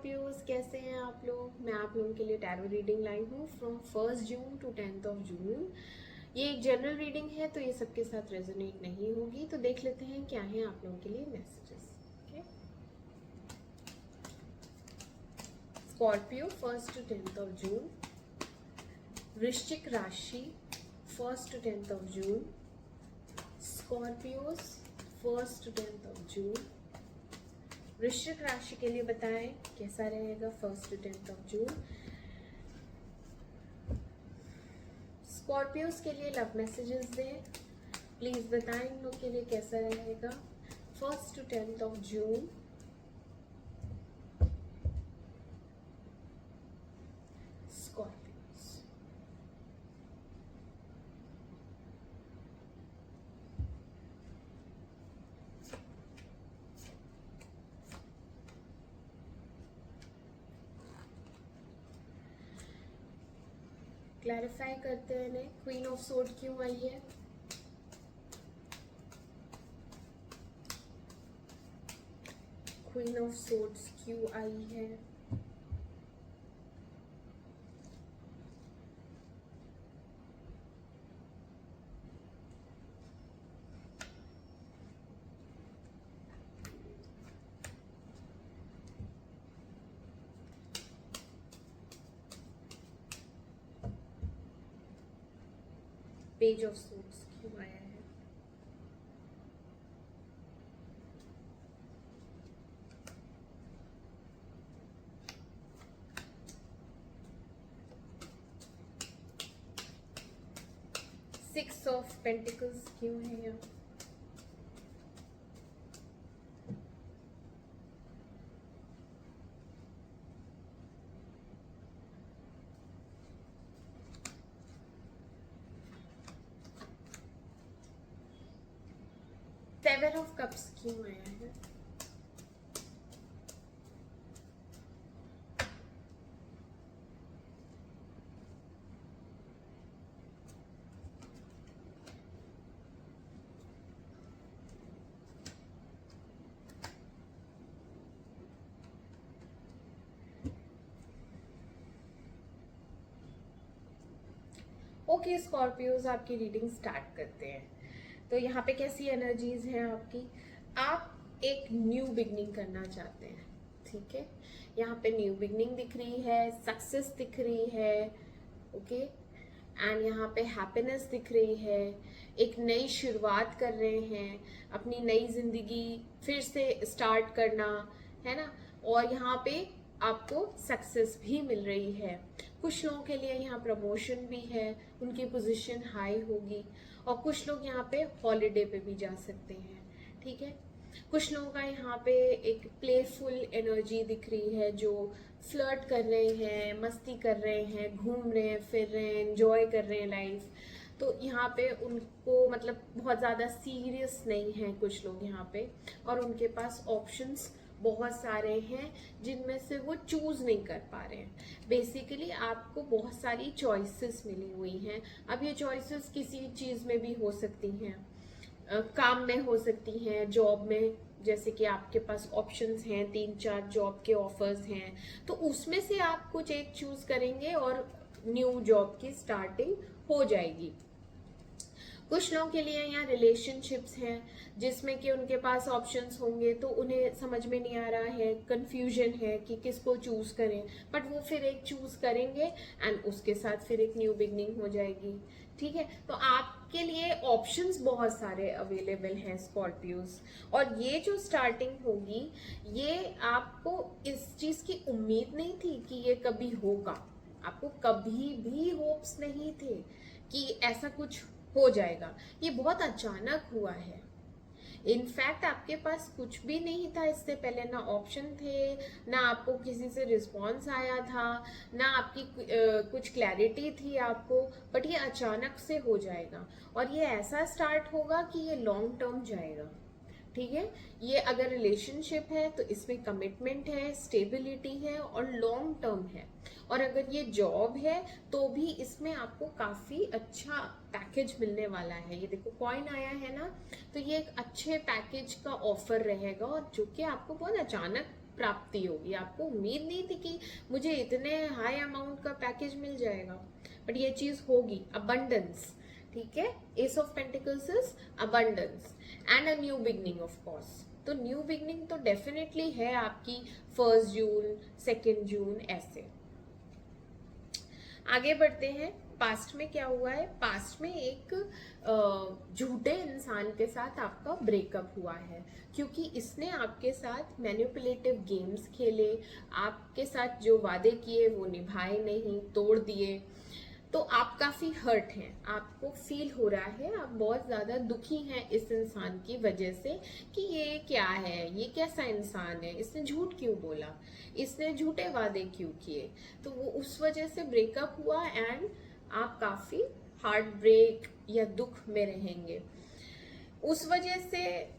Scorpios, कैसे हैं आप लोग। मैं आप लोगों के लिए टैरो रीडिंग लाई हूँ फ्रॉम 1 जून टू 10 जून। ये एक जनरल रीडिंग है तो ये सबके साथ रेजोनेट नहीं होगी। तो देख लेते हैं क्या है आप लोगों के लिए मैसेजेस। स्कॉर्पियो 1 to 10 जून। वृश्चिक राशि 1 to 10 जून। स्कॉर्पियोज 1 to 10 जून। वृश्चिक राशि के लिए बताएं कैसा रहेगा 1 to 10 जून। स्कॉर्पियोस के लिए लव मैसेजेस दें प्लीज, बताएं इन लोग के लिए कैसा रहेगा 1 to 10 जून। स्कॉर्पियोस क्लैरिफाई करते हैं इन्हें। क्वीन ऑफ सोर्ड क्यों आई है, क्वीन ऑफ सोर्ड्स क्यों आई है, पेज ऑफ सोर्ड्स क्यों आया है, सिक्स ऑफ पेंटिकल्स क्यों है यहाँ, सेवन ऑफ कप्स क्यों आया है, ओके स्कॉर्पियोज आपकी रीडिंग स्टार्ट करते हैं। तो यहाँ पे कैसी एनर्जीज हैं आपकी, आप एक न्यू बिगनिंग करना चाहते हैं, ठीक है। यहाँ पे न्यू बिगनिंग दिख रही है, सक्सेस दिख रही है, ओके। एंड यहाँ पे हैप्पीनेस दिख रही है, एक नई शुरुआत कर रहे हैं, अपनी नई जिंदगी फिर से स्टार्ट करना है ना। और यहाँ पे आपको सक्सेस भी मिल रही है। कुछ लोगों के लिए यहाँ प्रमोशन भी है, उनकी पोजीशन हाई होगी। और कुछ लोग यहाँ पे हॉलीडे पे भी जा सकते हैं, ठीक है। कुछ लोगों का यहाँ पे एक प्लेफुल एनर्जी दिख रही है, जो फ्लर्ट कर रहे हैं, मस्ती कर रहे हैं, घूम रहे हैं, फिर रहे हैं, एंजॉय कर रहे हैं लाइफ। तो यहाँ पे उनको मतलब बहुत ज़्यादा सीरियस नहीं है कुछ लोग यहाँ पे, और उनके पास ऑप्शंस बहुत सारे हैं जिनमें से वो चूज नहीं कर पा रहे हैं। बेसिकली आपको बहुत सारी चॉइसेस मिली हुई हैं। अब ये चॉइसेस किसी चीज़ में भी हो सकती हैं, काम में हो सकती हैं, जॉब में, जैसे कि आपके पास ऑप्शंस हैं, 3-4 जॉब के ऑफर्स हैं, तो उसमें से आप कुछ एक चूज करेंगे और न्यू जॉब की स्टार्टिंग हो जाएगी। कुछ लोगों के लिए यहाँ रिलेशनशिप्स हैं जिसमें कि उनके पास ऑप्शंस होंगे, तो उन्हें समझ में नहीं आ रहा है, कंफ्यूजन है कि किसको चूज करें, बट वो फिर एक चूज करेंगे एंड उसके साथ फिर एक न्यू बिगनिंग हो जाएगी, ठीक है। तो आपके लिए ऑप्शंस बहुत सारे अवेलेबल हैं स्कॉर्पियोज। और ये जो स्टार्टिंग होगी, ये आपको इस चीज की उम्मीद नहीं थी कि ये कभी होगा, आपको कभी भी होप्स नहीं थे कि ऐसा कुछ हो जाएगा। ये बहुत अचानक हुआ है। इनफैक्ट आपके पास कुछ भी नहीं था इससे पहले, ना ऑप्शन थे, ना आपको किसी से रिस्पॉन्स आया था, ना आपकी कुछ क्लैरिटी थी आपको, बट ये अचानक से हो जाएगा। और ये ऐसा स्टार्ट होगा कि ये लॉन्ग टर्म जाएगा, ठीक है। ये अगर रिलेशनशिप है तो इसमें कमिटमेंट है, स्टेबिलिटी है और लॉन्ग टर्म है। और अगर ये जॉब है तो भी इसमें आपको काफी अच्छा पैकेज मिलने वाला है। ये देखो कॉइन आया है ना, तो ये एक अच्छे पैकेज का ऑफर रहेगा और जो कि आपको बहुत अचानक प्राप्ति होगी। आपको उम्मीद नहीं थी कि मुझे इतने हाई अमाउंट का पैकेज मिल जाएगा, बट ये चीज होगी। अबंडेंस, ठीक है। S of pentacles is abundance and a new beginning of course. तो न्यू बिगनिंग तो डेफिनेटली है आपकी 1 जून 2 जून ऐसे। आगे बढ़ते हैं। पास्ट में क्या हुआ है? पास्ट में एक झूठे इंसान के साथ आपका ब्रेकअप हुआ है, क्योंकि इसने आपके साथ मैनिपुलेटिव गेम्स खेले, आपके साथ जो वादे किए वो निभाए नहीं, तोड़ दिए। तो आप काफी हर्ट हैं, आपको फील हो रहा है, आप बहुत ज्यादा दुखी हैं इस इंसान की वजह से कि ये क्या है, ये कैसा इंसान है, इसने झूठ क्यों बोला, इसने झूठे वादे क्यों किए। तो वो उस वजह से ब्रेकअप हुआ एंड आप काफी हार्ट ब्रेक या दुख में रहेंगे। उस वजह से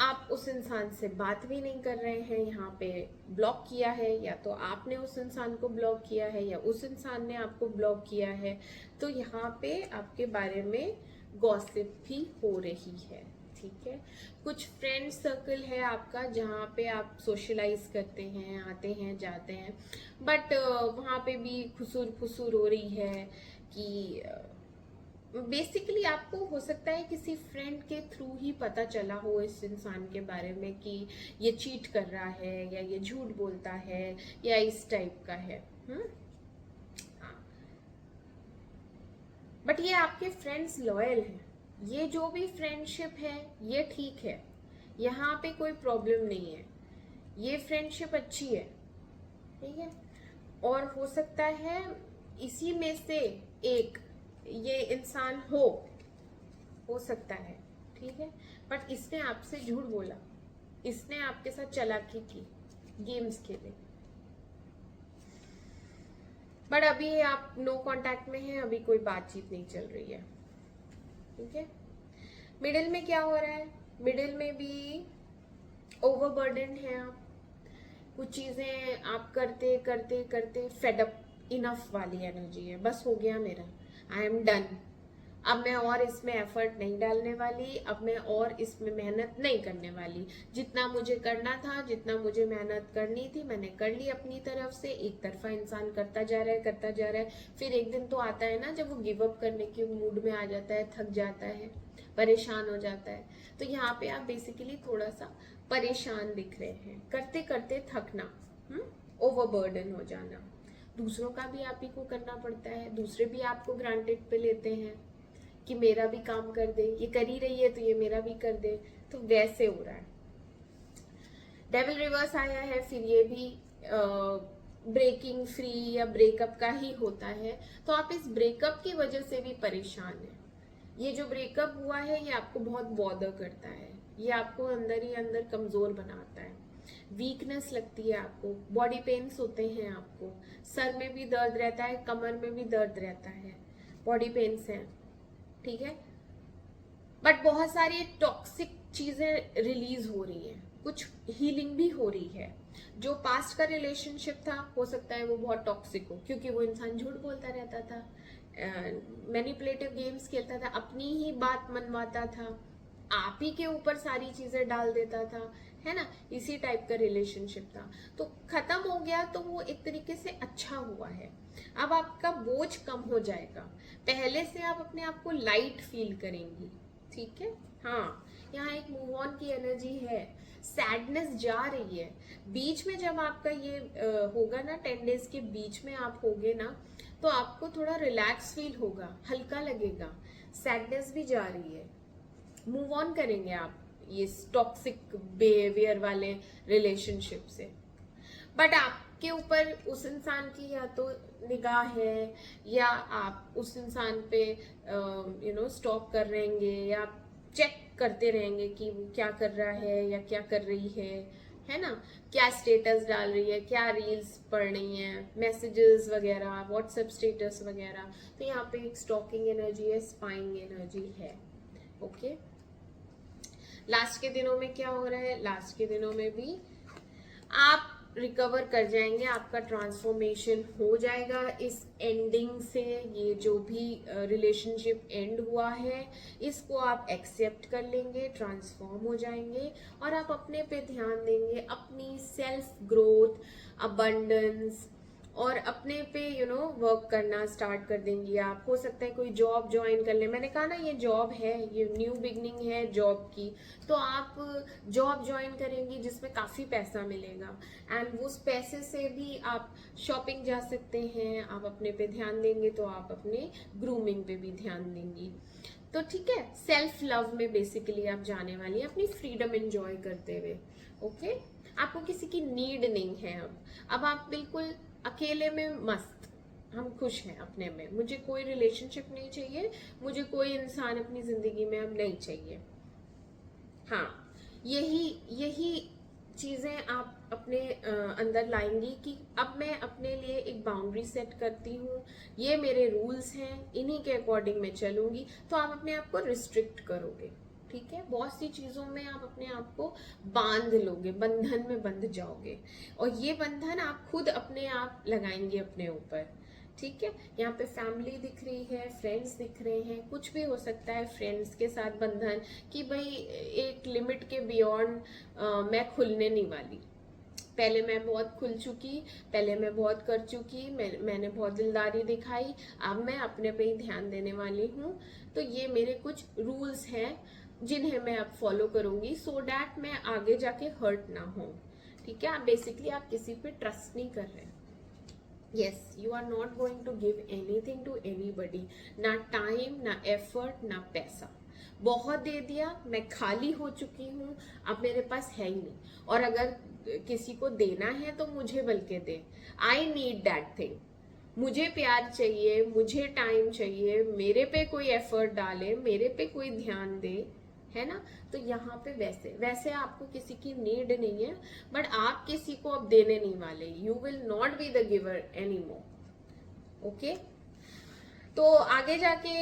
आप उस इंसान से बात भी नहीं कर रहे हैं, यहाँ पे ब्लॉक किया है, या तो आपने उस इंसान को ब्लॉक किया है या उस इंसान ने आपको ब्लॉक किया है। तो यहाँ पे आपके बारे में गॉसिप भी हो रही है, ठीक है। कुछ फ्रेंड सर्कल है आपका जहाँ पे आप सोशलाइज करते हैं, आते हैं जाते हैं, बट वहाँ पे भी खुसूर फुसूर हो रही है कि बेसिकली आपको हो सकता है किसी फ्रेंड के थ्रू ही पता चला हो इस इंसान के बारे में कि ये चीट कर रहा है या ये झूठ बोलता है या इस टाइप का है। बट ये आपके फ्रेंड्स लॉयल हैं, ये जो भी फ्रेंडशिप है ये ठीक है, यहाँ पे कोई प्रॉब्लम नहीं है, ये फ्रेंडशिप अच्छी है, ठीक है। और हो सकता है इसी में से एक ये इंसान हो सकता है, ठीक है। बट इसने आपसे झूठ बोला, इसने आपके साथ चालाकी की, गेम्स खेले। बट अभी आप नो कांटेक्ट में हैं, अभी कोई बातचीत नहीं चल रही है, ठीक है। मिडिल में क्या हो रहा है? मिडिल में भी ओवरबर्डन है आप, कुछ चीजें आप करते करते करते फेड अप, इनफ वाली एनर्जी है, बस हो गया मेरा, आई एम डन, अब मैं और इसमें एफर्ट नहीं डालने वाली, अब मैं और इसमें मेहनत नहीं करने वाली, जितना मुझे करना था, जितना मुझे मेहनत करनी थी मैंने कर ली अपनी तरफ से। एक तरफा इंसान करता जा रहा है, करता जा रहा है, फिर एक दिन तो आता है ना जब वो गिव अप करने के मूड में आ जाता है, थक जाता है, परेशान हो जाता है। तो यहाँ पे आप बेसिकली थोड़ा सा परेशान दिख रहे हैं, करते करते थकना, ओवरबर्डन हो जाना, दूसरों का भी आप ही को करना पड़ता है, दूसरे भी आपको ग्रांटेड पे लेते हैं कि मेरा भी काम कर दे, ये कर ही रही है तो ये मेरा भी कर दे, तो वैसे हो रहा है। डेविल रिवर्स आया है, फिर ये भी ब्रेकिंग फ्री या ब्रेकअप का ही होता है। तो आप इस ब्रेकअप की वजह से भी परेशान हैं। ये जो ब्रेकअप हुआ है ये आपको बहुत बॉदर करता है, ये आपको अंदर ही अंदर कमजोर बनाता है, वीकनेस लगती है आपको, बॉडी पेन्स होते हैं आपको, सर में भी दर्द रहता है, कमर में भी दर्द रहता है, बॉडी पेन्स हैं, ठीक है। बट बहुत सारी टॉक्सिक चीजें रिलीज हो रही हैं, कुछ हीलिंग भी हो रही है। जो पास्ट का रिलेशनशिप था हो सकता है वो बहुत टॉक्सिक हो, क्योंकि वो इंसान झूठ बोलता रहता था, मैनिपुलेटिव गेम्स खेलता था, अपनी ही बात मनवाता था, आप ही के ऊपर सारी चीजें डाल देता था, है ना, इसी टाइप का रिलेशनशिप था। तो खत्म हो गया तो वो एक तरीके से अच्छा हुआ है। अब आपका बोझ कम हो जाएगा, पहले से आप अपने आप को लाइट फील करेंगी, ठीक है। हाँ, यहाँ एक मूव ऑन की एनर्जी है, सैडनेस जा रही है। बीच में जब आपका ये होगा ना, 10 डेज के बीच में आप होगे ना, तो आपको थोड़ा रिलैक्स फील होगा, हल्का लगेगा, सैडनेस भी जा रही है, मूव ऑन करेंगे आप ये टॉक्सिक बिहेवियर वाले रिलेशनशिप से। बट आपके ऊपर उस इंसान की या तो निगाह है, या आप उस इंसान पे स्टॉक कर रहेंगे, या चेक करते रहेंगे कि वो क्या कर रहा है या क्या कर रही है ना, क्या स्टेटस डाल रही है, क्या रील्स पढ़ रही हैं, मैसेजेस वगैरह, व्हाट्सएप स्टेटस वगैरह। तो यहाँ पे एक स्टॉकिंग एनर्जी है, स्पाइंग एनर्जी है, ओके। लास्ट के दिनों में क्या हो रहा है? लास्ट के दिनों में भी आप रिकवर कर जाएंगे, आपका ट्रांसफॉर्मेशन हो जाएगा इस एंडिंग से। ये जो भी रिलेशनशिप एंड हुआ है इसको आप एक्सेप्ट कर लेंगे, ट्रांसफॉर्म हो जाएंगे और आप अपने पे ध्यान देंगे, अपनी सेल्फ ग्रोथ, अबंडेंस और अपने पे वर्क करना स्टार्ट कर देंगी आप। हो सकता है कोई जॉब ज्वाइन कर ले, मैंने कहा ना ये जॉब है, ये न्यू बिगनिंग है जॉब की, तो आप जॉब ज्वाइन करेंगी जिसमें काफी पैसा मिलेगा एंड उस पैसे से भी आप शॉपिंग जा सकते हैं। आप अपने पे ध्यान देंगे तो आप अपने ग्रूमिंग पे भी ध्यान देंगी। तो ठीक है, सेल्फ लव में बेसिकली आप जाने वाली हैं अपनी फ्रीडम एंजॉय करते हुए। ओके, आपको किसी की नीड नहीं है अब आप बिल्कुल अकेले में मस्त, हम खुश हैं अपने में, मुझे कोई रिलेशनशिप नहीं चाहिए, मुझे कोई इंसान अपनी जिंदगी में अब नहीं चाहिए। हाँ, यही यही चीजें आप अपने अंदर लाएंगी कि अब मैं अपने लिए एक बाउंड्री सेट करती हूँ, ये मेरे रूल्स हैं, इन्हीं के अकॉर्डिंग मैं चलूंगी। तो आप अपने आप को रिस्ट्रिक्ट करोगे, ठीक है, बहुत सी चीजों में आप अपने आप को बांध लोगे, बंधन में बंध जाओगे और ये बंधन आप खुद अपने आप लगाएंगे अपने ऊपर। ठीक है, यहाँ पे फैमिली दिख रही है, फ्रेंड्स दिख रहे हैं, कुछ भी हो सकता है फ्रेंड्स के साथ बंधन कि भाई एक लिमिट के बियॉन्ड मैं खुलने नहीं वाली। पहले मैं बहुत खुल चुकी, पहले मैं बहुत कर चुकी, मैंने बहुत दिलदारी दिखाई, अब मैं अपने पे ही ध्यान देने वाली हूँ। तो ये मेरे कुछ रूल्स हैं जिन्हें मैं अब फॉलो करूंगी सो डैट मैं आगे जाके हर्ट ना हो। ठीक है, आप बेसिकली आप किसी पे ट्रस्ट नहीं कर रहे। Yes, you are not going to give anything to anybody, ना टाइम, ना एफर्ट, ना पैसा। बहुत दे दिया, मैं खाली हो चुकी हूँ, अब मेरे पास है ही नहीं। और अगर किसी को देना है तो मुझे बल्कि दे, आई नीड दैट थिंग। मुझे प्यार चाहिए, मुझे टाइम चाहिए, मेरे पे कोई एफर्ट डाले, मेरे पे कोई ध्यान दे, है ना। तो यहाँ पे वैसे वैसे आपको किसी की नीड नहीं है, बट आप किसी को अब देने नहीं वाले, you will not be the giver any more. Okay, तो आगे जाके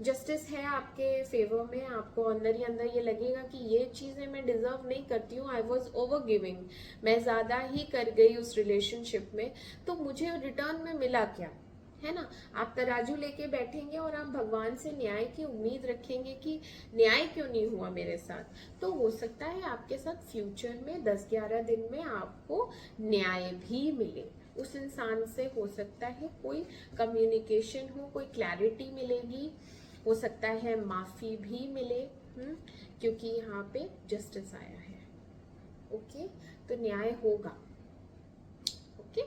जस्टिस है आपके फेवर में, आपको अंदर ही अंदर ये लगेगा कि ये चीजें मैं डिजर्व नहीं करती हूँ, आई वॉज ओवर गिविंग, मैं ज्यादा ही कर गई उस रिलेशनशिप में, तो मुझे रिटर्न में मिला क्या, है ना। आप तराजू लेके बैठेंगे और आप भगवान से न्याय की उम्मीद रखेंगे कि न्याय क्यों नहीं हुआ मेरे साथ, तो हो सकता है आपके साथ फ्यूचर में 10-11 दिन में आपको न्याय भी मिले। उस इंसान से हो सकता है कोई कम्युनिकेशन हो, कोई क्लैरिटी मिलेगी, हो सकता है माफी भी मिले, क्योंकि यहाँ पे जस्टिस आया है। ओके, तो न्याय होगा। ओके,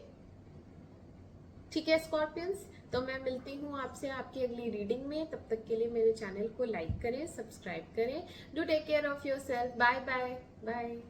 ठीक है स्कॉर्पियंस, तो मैं मिलती हूँ आपसे आपकी अगली रीडिंग में। तब तक के लिए मेरे चैनल को लाइक करें, सब्सक्राइब करें। Do take care of your self. Bye bye bye.